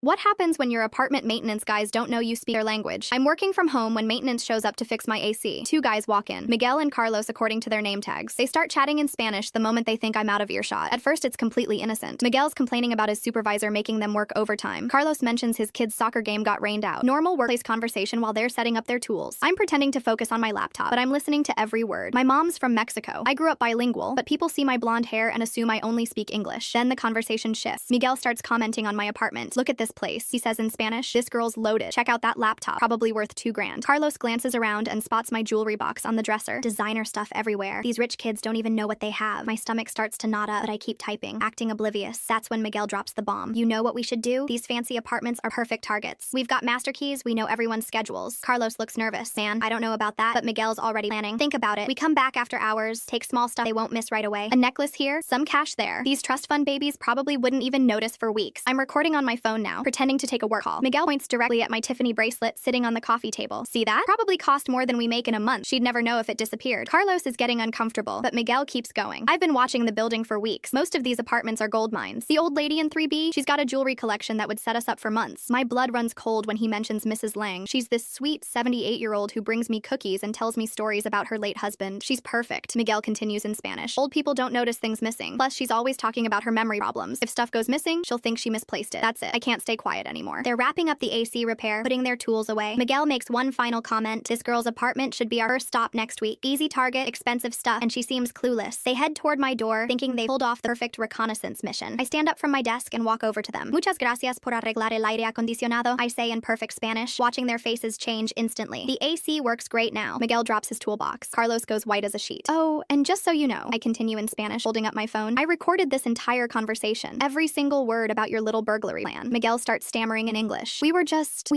What happens when your apartment maintenance guys don't know you speak their language? I'm working from home when maintenance shows up to fix my AC. Two guys walk in, Miguel and Carlos according to their name tags. They start chatting in Spanish the moment they think I'm out of earshot. At first, it's completely innocent. Miguel's complaining about his supervisor making them work overtime. Carlos mentions his kid's soccer game got rained out. Normal workplace conversation while they're setting up their tools. I'm pretending to focus on my laptop, but I'm listening to every word. My mom's from Mexico. I grew up bilingual, but people see my blonde hair and assume I only speak English. Then the conversation shifts. Miguel starts commenting on my apartment. Look at this place, he says in Spanish. This girl's loaded. Check out that laptop, probably worth $2,000. Carlos glances around and spots my jewelry box on the dresser. Designer stuff everywhere. These rich kids don't even know what they have. My stomach starts to knot up, but I keep typing, acting oblivious. That's when Miguel drops the bomb. You know what we should do? These fancy apartments are perfect targets. We've got master keys, we know everyone's schedules. Carlos looks nervous. Man, I don't know about that, but Miguel's already planning. Think about it. We come back after hours, take small stuff they won't miss right away. A necklace here, some cash there. These trust fund babies probably wouldn't even notice for weeks. I'm recording on my phone now, pretending to take a work call. Miguel points directly at my Tiffany bracelet sitting on the coffee table. See that? Probably cost more than we make in a month. She'd never know if it disappeared. Carlos is getting uncomfortable, but Miguel keeps going. I've been watching the building for weeks. Most of these apartments are gold mines. The old lady in 3B, she's got a jewelry collection that would set us up for months. My blood runs cold when he mentions Mrs. Lang. She's this sweet 78-year-old who brings me cookies and tells me stories about her late husband. She's perfect. Miguel continues in Spanish. Old people don't notice things missing. Plus, she's always talking about her memory problems. If stuff goes missing, she'll think she misplaced it. That's it. I can't stay quiet anymore. They're wrapping up the AC repair, putting their tools away. Miguel makes one final comment. This girl's apartment should be our first stop next week. Easy target, expensive stuff, and she seems clueless. They head toward my door, thinking they pulled off the perfect reconnaissance mission. I stand up from my desk and walk over to them. Muchas gracias por arreglar el aire acondicionado, I say in perfect Spanish, watching their faces change instantly. The AC works great now. Miguel drops his toolbox. Carlos goes white as a sheet. Oh, and just so you know, I continue in Spanish, holding up my phone, I recorded this entire conversation. Every single word about your little burglary plan. Miguel starts stammering in English. You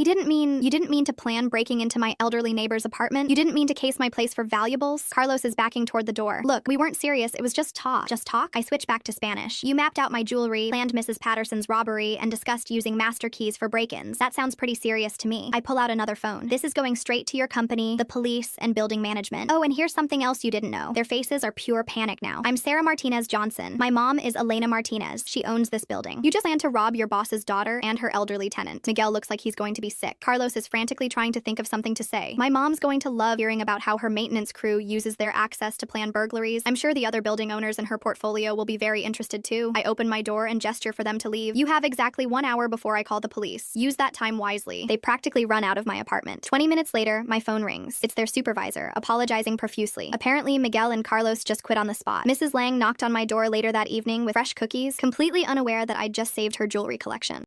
didn't mean to plan breaking into my elderly neighbor's apartment? You didn't mean to case my place for valuables? Carlos is backing toward the door. Look, we weren't serious, it was just talk. Just talk? I switch back to Spanish. You mapped out my jewelry, planned Mrs. Patterson's robbery, and discussed using master keys for break-ins. That sounds pretty serious to me. I pull out another phone. This is going straight to your company, the police, and building management. Oh, and here's something else you didn't know. Their faces are pure panic now. I'm Sarah Martinez Johnson. My mom is Elena Martinez. She owns this building. You just plan to rob your boss's daughter and her elderly tenant. Miguel looks like he's going to be sick. Carlos is frantically trying to think of something to say. My mom's going to love hearing about how her maintenance crew uses their access to plan burglaries. I'm sure the other building owners in her portfolio will be very interested too. I open my door and gesture for them to leave. You have exactly 1 hour before I call the police. Use that time wisely. They practically run out of my apartment. 20 minutes later, my phone rings. It's their supervisor, apologizing profusely. Apparently, Miguel and Carlos just quit on the spot. Mrs. Lang knocked on my door later that evening with fresh cookies, completely unaware that I'd just saved her jewelry collection.